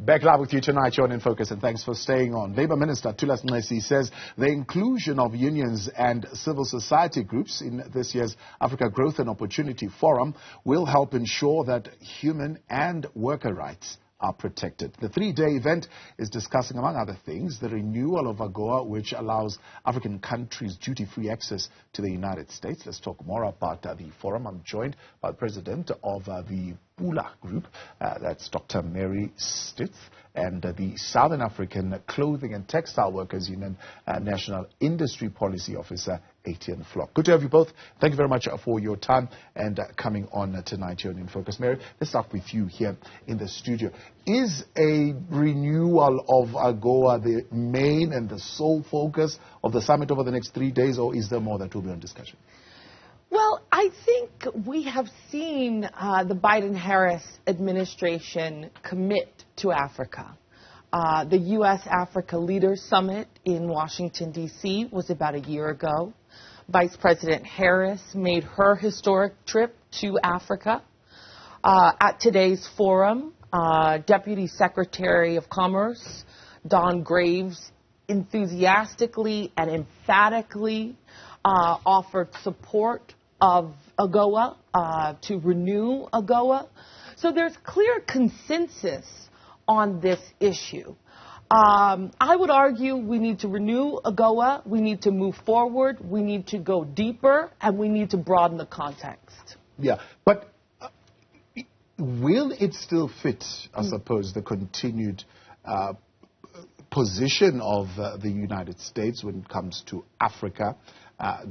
Back live with you tonight, you're in Focus, and thanks for staying on. Labour Minister Thulas Nxesi says the inclusion of unions and civil society groups in this year's Africa Growth and Opportunity Forum will help ensure that human and worker rights are protected. The three-day event is discussing, among other things, the renewal of Agoa, which allows African countries duty-free access to the United States. Let's talk more about the forum. I'm joined by the president of the Pula group, that's Dr. Mary Stith, and the Southern African Clothing and Textile Workers Union National Industry Policy Officer, Etienne Vlok. Good to have you both. Thank you very much for your time and coming on tonight here in Focus. Mary, let's start with you here in the studio. Is a renewal of Agoa the main and the sole focus of the summit over the next 3 days, or is there more that will be on discussion? Well, I think we have seen the Biden-Harris administration commit to Africa. The U.S.-Africa Leaders Summit in Washington, D.C. was about a year ago. Vice President Harris made her historic trip to Africa. At today's forum, Deputy Secretary of Commerce Don Graves enthusiastically and emphatically offered support of Agoa, to renew Agoa. So there's clear consensus on this issue. I would argue we need to renew Agoa, we need to move forward, we need to go deeper, and we need to broaden the context. Yeah, but will it still fit, I suppose, the continued position of the United States when it comes to Africa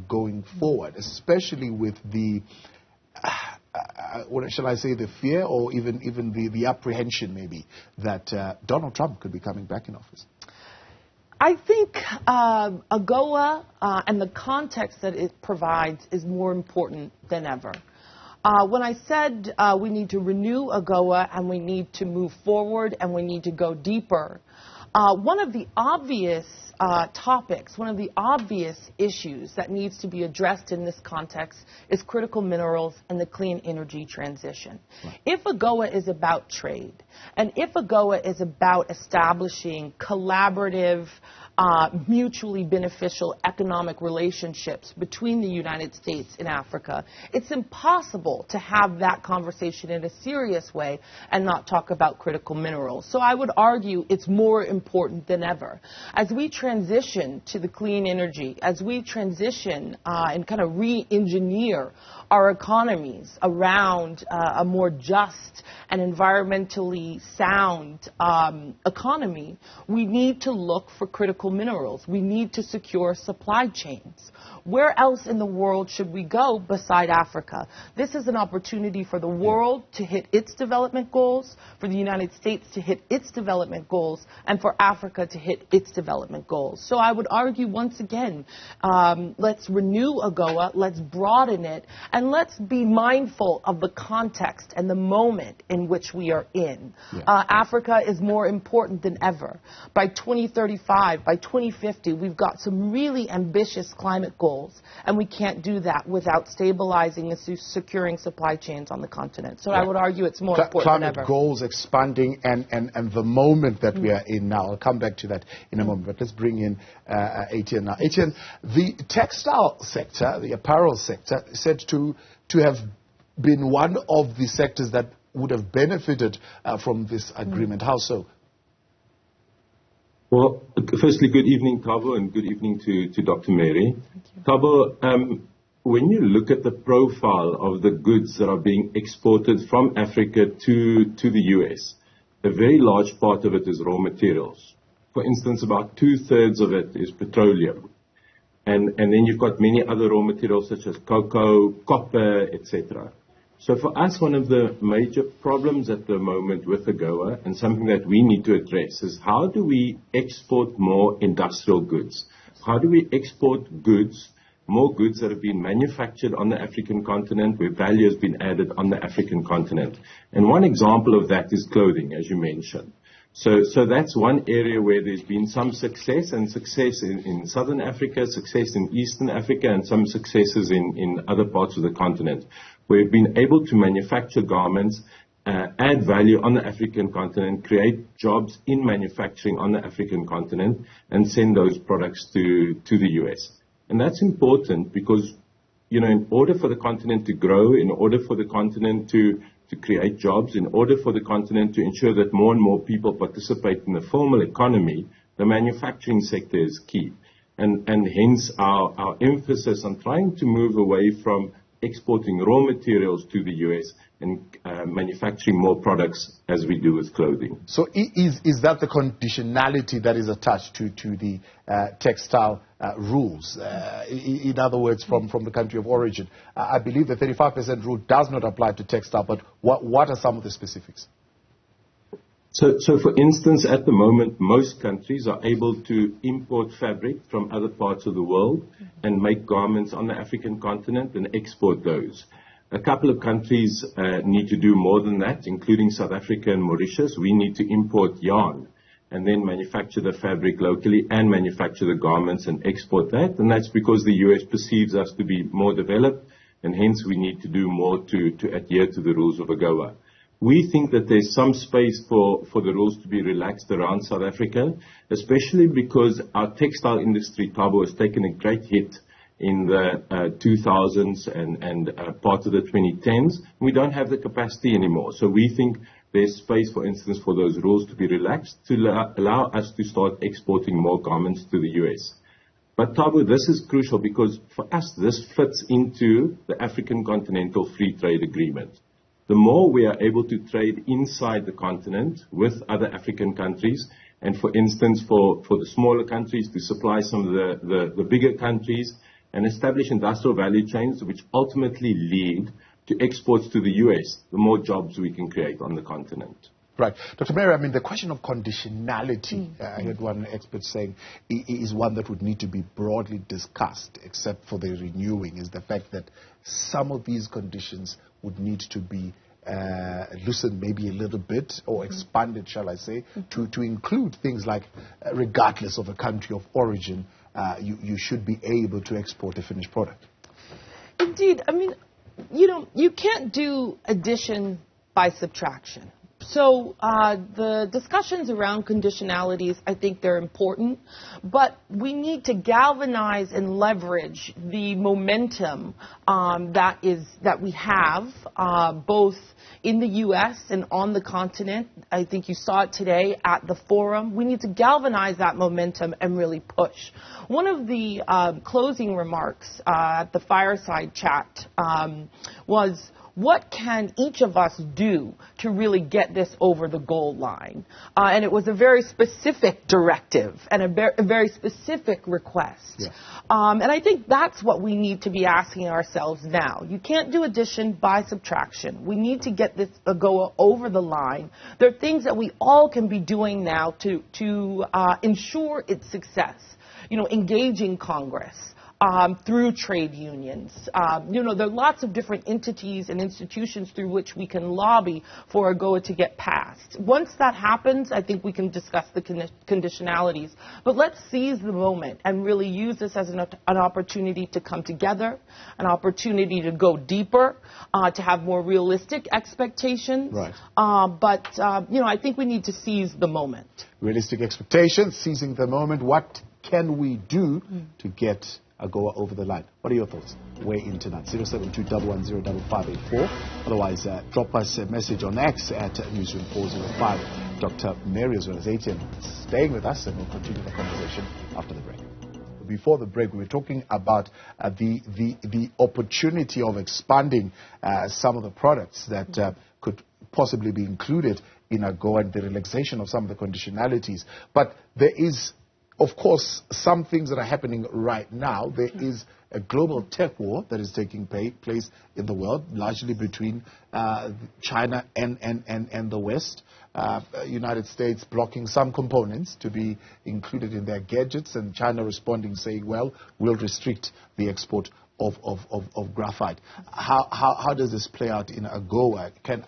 going forward, especially with the, what shall I say, the fear or even the apprehension maybe that Donald Trump could be coming back in office? I think Agoa and the context that it provides is more important than ever. When I said we need to renew Agoa and we need to move forward and we need to go deeper, one of the obvious topics, one of the obvious issues that needs to be addressed in this context is critical minerals and the clean energy transition. Right. If Agoa is about trade, and if Agoa is about establishing collaborative, mutually beneficial economic relationships between the United States and Africa, it's impossible to have that conversation in a serious way and not talk about critical minerals. So I would argue it's more important than ever. As we transition to the clean energy, as we transition and kind of re-engineer our economies around a more just and environmentally sound economy, we need to look for critical minerals. We need to secure supply chains. Where else in the world should we go beside Africa? This is an opportunity for the world to hit its development goals, for the United States to hit its development goals, and for Africa to hit its development goals. So I would argue once again, let's renew Agoa, let's broaden it, and let's be mindful of the context and the moment in which we are in. Africa is more important than ever. By 2035, by 2050, we've got some really ambitious climate goals, and we can't do that without stabilizing and securing supply chains on the continent. So I would argue it's more important than ever. Climate goals expanding and the moment that we are in now. I'll come back to that in a moment, but let's bring in Etienne now. Etienne, the textile sector, the apparel sector, said to have been one of the sectors that would have benefited from this agreement. How so? Well, firstly, good evening, Thabo, and good evening to Dr. Mary. Thabo, when you look at the profile of the goods that are being exported from Africa to the U.S., a very large part of it is raw materials. For instance, about 2/3 of it is petroleum. And then you've got many other raw materials such as cocoa, copper, etc. So for us, one of the major problems at the moment with Agoa, and something that we need to address, is how do we export more industrial goods? How do we export goods, more goods that have been manufactured on the African continent, where value has been added on the African continent? And one example of that is clothing, as you mentioned. So that's one area where there's been some success, and success in Southern Africa, success in Eastern Africa, and some successes in other parts of the continent. We've been able to manufacture garments add value on the African continent, create jobs in manufacturing on the African continent, and send those products to the US. And that's important because, in order for the continent to grow, in order for the continent to create jobs, in order for the continent to ensure that more and more people participate in the formal economy, the manufacturing sector is key. And hence our emphasis on trying to move away from exporting raw materials to the US and manufacturing more products as we do with clothing. So is that the conditionality that is attached to the textile rules? In other words, from the country of origin. I believe the 35% rule does not apply to textile, but what are some of the specifics? So for instance, at the moment, most countries are able to import fabric from other parts of the world and make garments on the African continent and export those. A couple of countries need to do more than that, including South Africa and Mauritius. We need to import yarn and then manufacture the fabric locally and manufacture the garments and export that. And that's because the US perceives us to be more developed, and hence we need to do more to adhere to the rules of Agoa. We think that there's some space for the rules to be relaxed around South Africa, especially because our textile industry, Thabo, has taken a great hit in the 2000s and part of the 2010s. We don't have the capacity anymore. So we think there's space, for instance, for those rules to be relaxed to allow us to start exporting more garments to the US. But Thabo, this is crucial because for us, this fits into the African Continental Free Trade Agreement. The more we are able to trade inside the continent with other African countries, and for instance, for the smaller countries to supply some of the bigger countries and establish industrial value chains which ultimately lead to exports to the US, the more jobs we can create on the continent. Right. Dr. Mary, the question of conditionality, I heard one expert saying, is one that would need to be broadly discussed, except for the renewing, is the fact that some of these conditions would need to be loosened maybe a little bit, or expanded, shall I say, to include things like, regardless of a country of origin, you should be able to export a finished product. Indeed. You can't do addition by subtraction. So the discussions around conditionalities, I think they're important, but we need to galvanize and leverage the momentum that we have both in the U.S. and on the continent. I think you saw it today at the forum. We need to galvanize that momentum and really push. One of the closing remarks at the fireside chat was, what can each of us do to really get this over the goal line? And it was a very specific directive and a very specific request. Yeah. And I think that's what we need to be asking ourselves now. You can't do addition by subtraction. We need to get this Agoa over the line. There are things that we all can be doing now to ensure its success. Engaging Congress. Through trade unions. There are lots of different entities and institutions through which we can lobby for Agoa to get passed. Once that happens, I think we can discuss the conditionalities. But let's seize the moment and really use this as an opportunity to come together, an opportunity to go deeper, to have more realistic expectations. Right. I think we need to seize the moment. Realistic expectations, seizing the moment. What can we do to get Agoa over the line? What are your thoughts? Weigh in tonight. 072-110-5584. Otherwise, drop us a message on X at Newzroom 405. Dr. Mary as well as Etienne staying with us, and we'll continue the conversation after the break. Before the break, we were talking about the opportunity of expanding some of the products that could possibly be included in Agoa and the relaxation of some of the conditionalities. But there is, of course, some things that are happening right now. There is a global tech war that is taking place in the world, largely between China and the West. United States blocking some components to be included in their gadgets, and China responding, saying, well, we'll restrict the export of graphite. How does this play out in Agoa? Can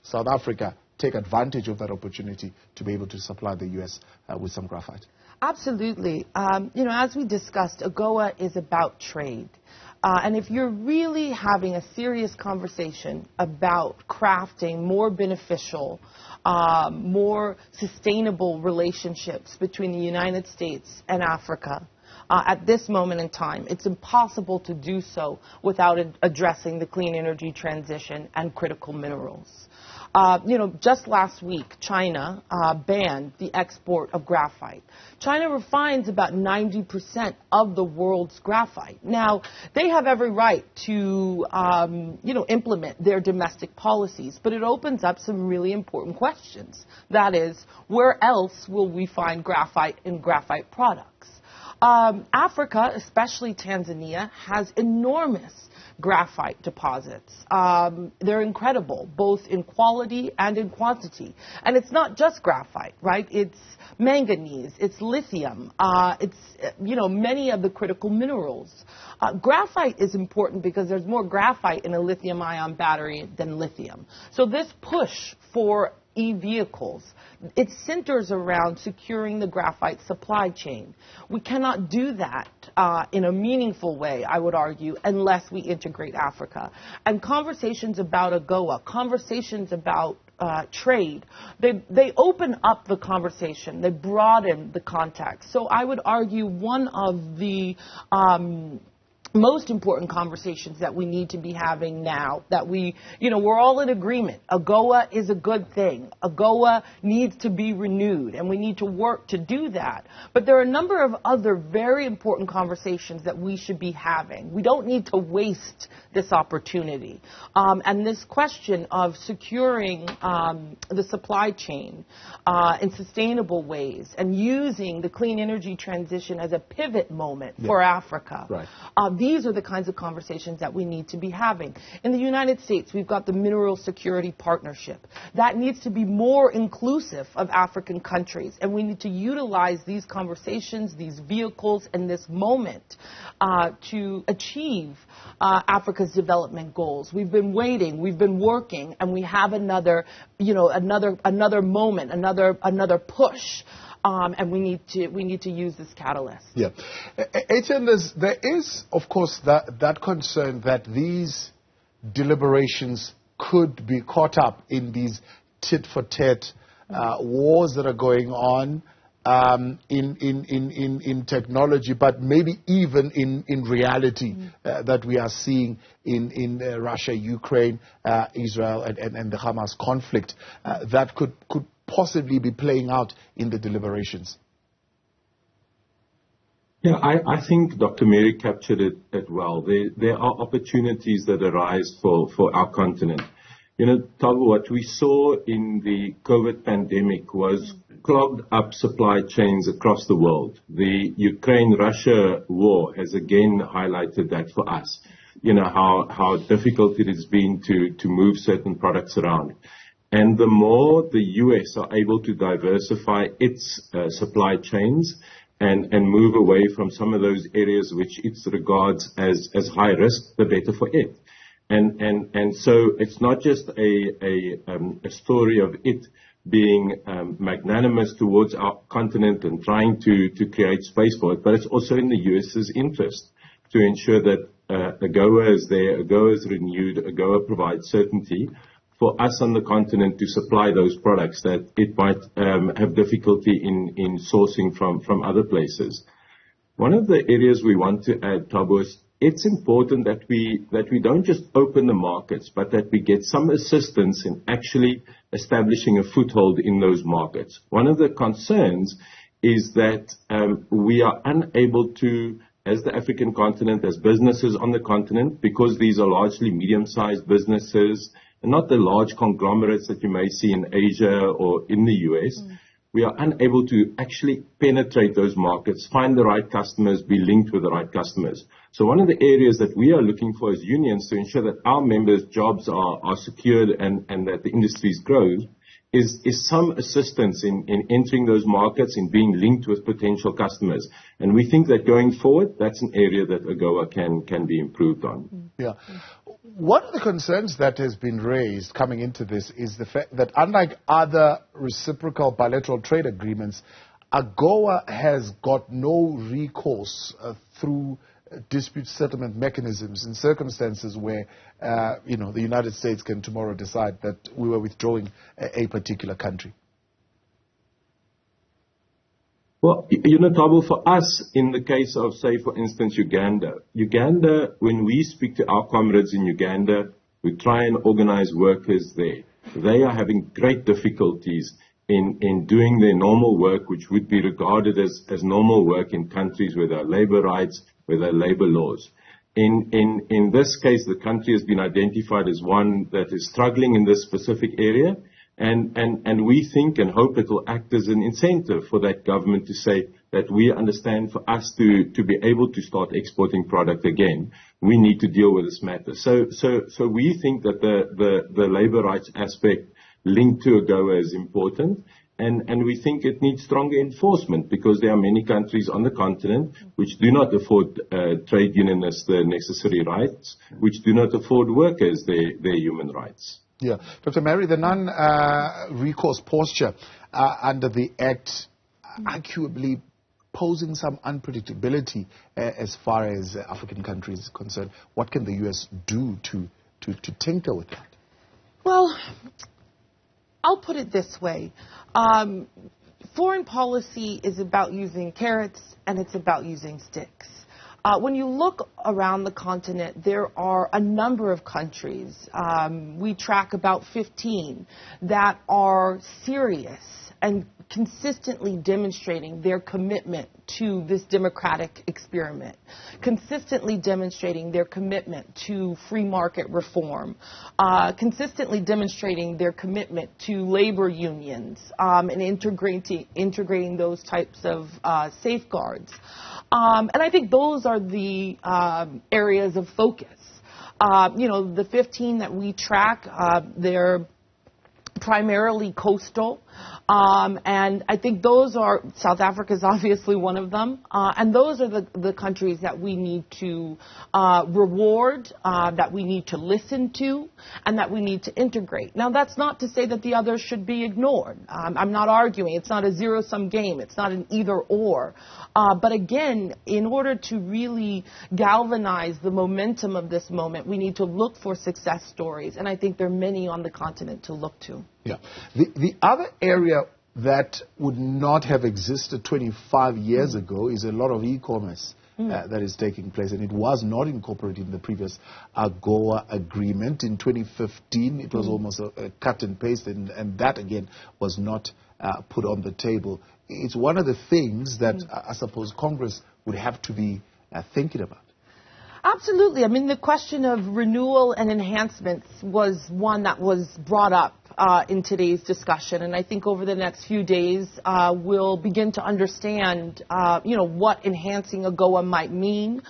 South Africa, take advantage of that opportunity to be able to supply the U.S. with some graphite? Absolutely. As we discussed, Agoa is about trade. And if you're really having a serious conversation about crafting more beneficial, more sustainable relationships between the United States and Africa, at this moment in time, it's impossible to do so without addressing the clean energy transition and critical minerals. Just last week, China banned the export of graphite. China refines about 90% of the world's graphite. Now, they have every right to, implement their domestic policies, but it opens up some really important questions. That is, where else will we find graphite in graphite products? Africa, especially Tanzania, has enormous graphite deposits. They're incredible, both in quality and in quantity. And it's not just graphite, right? It's manganese, it's lithium, it's many of the critical minerals. Graphite is important because there's more graphite in a lithium-ion battery than lithium. So this push for e-vehicles, it centers around securing the graphite supply chain. We cannot do that in a meaningful way, I would argue, unless we integrate Africa. And conversations about Agoa, conversations about trade, they open up the conversation, they broaden the context. So I would argue one of the most important conversations that we need to be having now, that we're all in agreement. Agoa is a good thing. Agoa needs to be renewed, and we need to work to do that. But there are a number of other very important conversations that we should be having. We don't need to waste this opportunity. And this question of securing the supply chain in sustainable ways and using the clean energy transition as a pivot moment for Africa. Right. These are the kinds of conversations that we need to be having. In the United States, we've got the Mineral Security Partnership. That needs to be more inclusive of African countries, and we need to utilize these conversations, these vehicles, and this moment to achieve Africa's development goals. We've been waiting, we've been working, and we have another moment, another push. And we need to use this catalyst. Yeah, Etienne, there is, of course, that concern that these deliberations could be caught up in these tit-for-tat wars that are going on in technology, but maybe even in reality that we are seeing in Russia, Ukraine, Israel, and the Hamas conflict that could possibly be playing out in the deliberations. Yeah, I think Dr. Mary captured it well. There are opportunities that arise for our continent. Thabo, what we saw in the COVID pandemic was clogged up supply chains across the world. The Ukraine-Russia war has again highlighted that for us. How difficult it has been to move certain products around. And the more the U.S. are able to diversify its supply chains and move away from some of those areas which it regards as high risk, the better for it. And so it's not just a story of it being magnanimous towards our continent and trying to create space for it, but it's also in the U.S.'s interest to ensure that Agoa is there, Agoa is renewed, Agoa provides certainty for us on the continent to supply those products that it might have difficulty in sourcing from other places. One of the areas we want to add, Thabo, is it's important that we don't just open the markets, but that we get some assistance in actually establishing a foothold in those markets. One of the concerns is that we are unable to, as the African continent, as businesses on the continent, because these are largely medium-sized businesses, and not the large conglomerates that you may see in Asia or in the US, we are unable to actually penetrate those markets, find the right customers, be linked with the right customers. So one of the areas that we are looking for as unions to ensure that our members' jobs are secured and that the industries grow is some assistance in entering those markets, in being linked with potential customers. And we think that going forward, that's an area that Agoa can be improved on. Yeah. One of the concerns that has been raised coming into this is the fact that unlike other reciprocal bilateral trade agreements, Agoa has got no recourse through dispute settlement mechanisms in circumstances where, the United States can tomorrow decide that we were withdrawing a particular country? Well, Thabo, for us, in the case of, say, for instance, Uganda, when we speak to our comrades in Uganda, we try and organize workers there. They are having great difficulties in doing their normal work, which would be regarded as normal work in countries where there are labor rights, where there are labor laws. In this case, the country has been identified as one that is struggling in this specific area. And we think and hope it will act as an incentive for that government to say that we understand for us to be able to start exporting product again, we need to deal with this matter. So we think that the labor rights aspect linked to Agoa is important. And we think it needs stronger enforcement because there are many countries on the continent which do not afford trade unionists the necessary rights, which do not afford workers their human rights. Yeah. Dr. Mary, the non-recourse posture under the Act arguably posing some unpredictability as far as African countries are concerned. What can the U.S. do to tinker with that? Well, I'll put it this way. Foreign policy is about using carrots and it's about using sticks. When you look around the continent, there are a number of countries, we track about 15, that are serious and consistently demonstrating their commitment to this democratic experiment, consistently demonstrating their commitment to free market reform, consistently demonstrating their commitment to labor unions and integrating those types of safeguards. And I think those are the areas of focus. The 15 that we track, they're primarily coastal. And I think those are, South Africa is obviously one of them, and those are the countries that we need to reward, that we need to listen to, and that we need to integrate. Now, that's not to say that the others should be ignored. I'm not arguing. It's not a zero-sum game. It's not an either-or. But again, in order to really galvanize the momentum of this moment, we need to look for success stories, and I think there are many on the continent to look to. Yeah. The other area that would not have existed 25 years ago is a lot of e-commerce that is taking place, and it was not incorporated in the previous Agoa agreement. In 2015, it was almost a cut and paste, and that, again, was not put on the table. It's one of the things that I suppose Congress would have to be thinking about. Absolutely. I mean, the question of renewal and enhancements was one that was brought up in today's discussion. And I think over the next few days, we'll begin to understand, what enhancing Agoa might mean,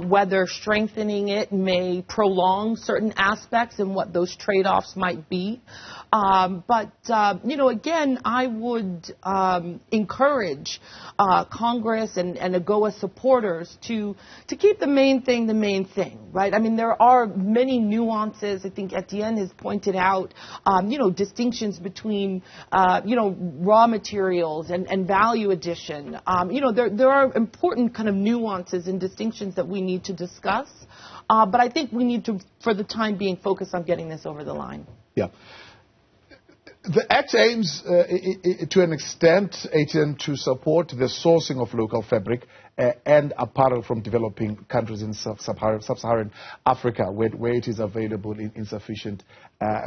whether strengthening it may prolong certain aspects and what those trade-offs might be. But again, I would encourage Congress and Agoa supporters to keep the main thing, right? I mean, there are many nuances. I think Etienne has pointed out, distinctions between, raw materials and value addition. There are important kind of nuances and distinctions that we need to discuss. But I think we need to, for the time being, focus on getting this over the line. Yeah. The Act aims, to an extent, Etienne, to support the sourcing of local fabric and apparel from developing countries in sub-Saharan Africa, where it is available in sufficient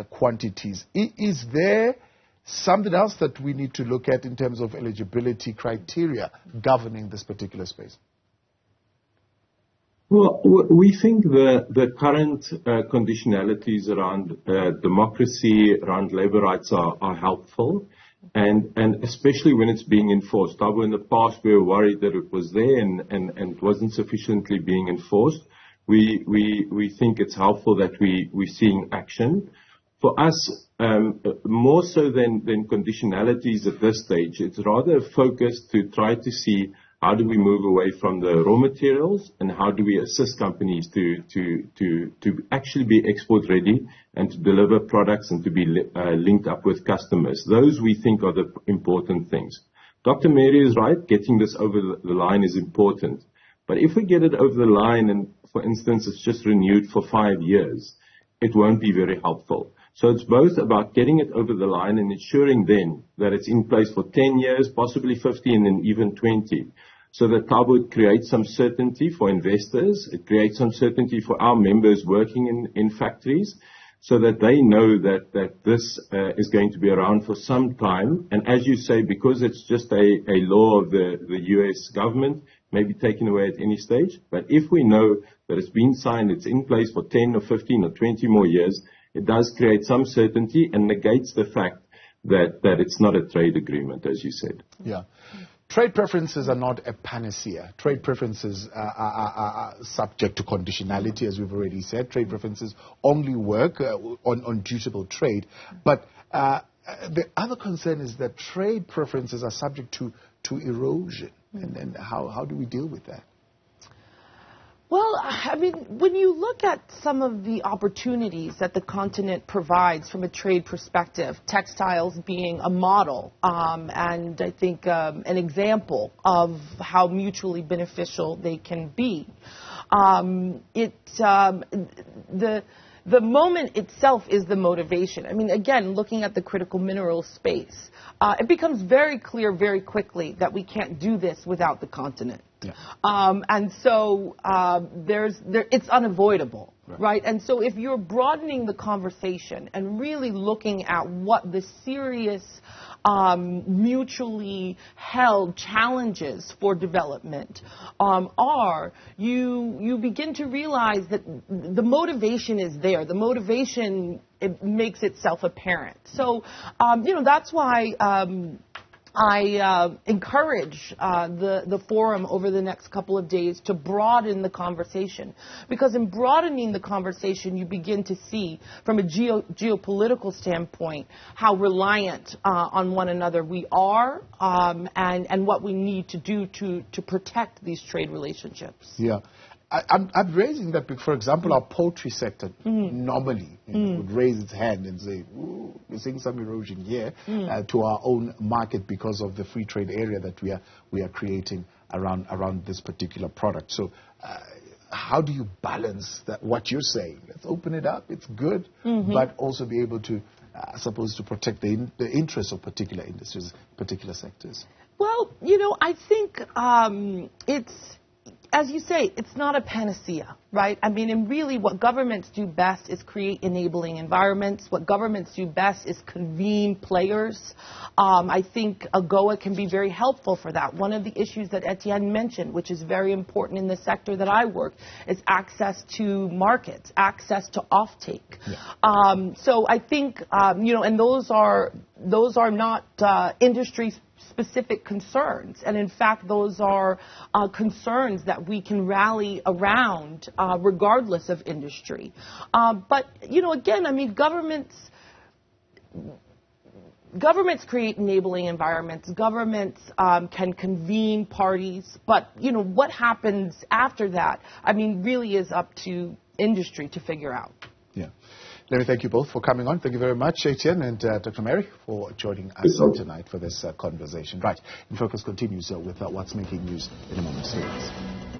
quantities. Is there something else that we need to look at in terms of eligibility criteria governing this particular space? Well, we think the current conditionalities around democracy, around labor rights are helpful, and especially when it's being enforced. However, in the past, we were worried that it was there and wasn't sufficiently being enforced. We think it's helpful that we're seeing action. For us, more so than conditionalities at this stage, it's rather focused to try to see how do we move away from the raw materials and how do we assist companies to actually be export ready and to deliver products and to be linked up with customers. Those we think are the important things. Dr. Mary is right. Getting this over the line is important. But if we get it over the line and, for instance, it's just renewed for 5 years, it won't be very helpful. So it's both about getting it over the line and ensuring then that it's in place for 10 years, possibly 15 and even 20. So that Thabo creates some certainty for investors. It creates some certainty for our members working in factories, so that they know that this is going to be around for some time. And as you say, because it's just a law of the US government, may be taken away at any stage. But if we know that it's been signed, it's in place for 10 or 15 or 20 more years, it does create some certainty and negates the fact that it's not a trade agreement, as you said. Yeah. Trade preferences are not a panacea. Trade preferences are subject to conditionality, as we've already said. Trade preferences only work on dutiable trade. But the other concern is that trade preferences are subject to erosion. And how do we deal with that? Well, I mean, when you look at some of the opportunities that the continent provides from a trade perspective, textiles being a model, and I think an example of how mutually beneficial they can be. The moment itself is the motivation. I mean, again, looking at the critical mineral space, it becomes very clear very quickly that we can't do this without the continent. Yeah. And so it's unavoidable, right? And so if you're broadening the conversation and really looking at what the serious mutually held challenges for development are, you begin to realize that the motivation is there. The motivation, it makes itself apparent. So, that's why I encourage the forum over the next couple of days to broaden the conversation. Because in broadening the conversation, you begin to see, from a geopolitical standpoint, how reliant on one another we are, and what we need to do to protect these trade relationships. Yeah. I'm raising that because, for example, our poultry sector normally would raise its hand and say, ooh, we're seeing some erosion here to our own market because of the free trade area that we are creating around this particular product. So how do you balance that? What you're saying? Let's open it up. It's good, but also be able to, to protect the interests of particular industries, particular sectors. Well, I think it's, as you say, it's not a panacea, right? I mean, and really what governments do best is create enabling environments. What governments do best is convene players. I think Agoa can be very helpful for that. One of the issues that Etienne mentioned, which is very important in the sector that I work, is access to markets, access to offtake. Yeah. So I think, and those are not industry-specific concerns. And in fact, those are concerns that we can rally around regardless of industry. But, again, I mean, governments create enabling environments. Governments can convene parties. But, what happens after that, I mean, really is up to industry to figure out. Yeah. Let me thank you both for coming on. Thank you very much, Etienne and Dr. Mary, for joining us tonight for this conversation. Right. In Focus continues with what's making news in a moment.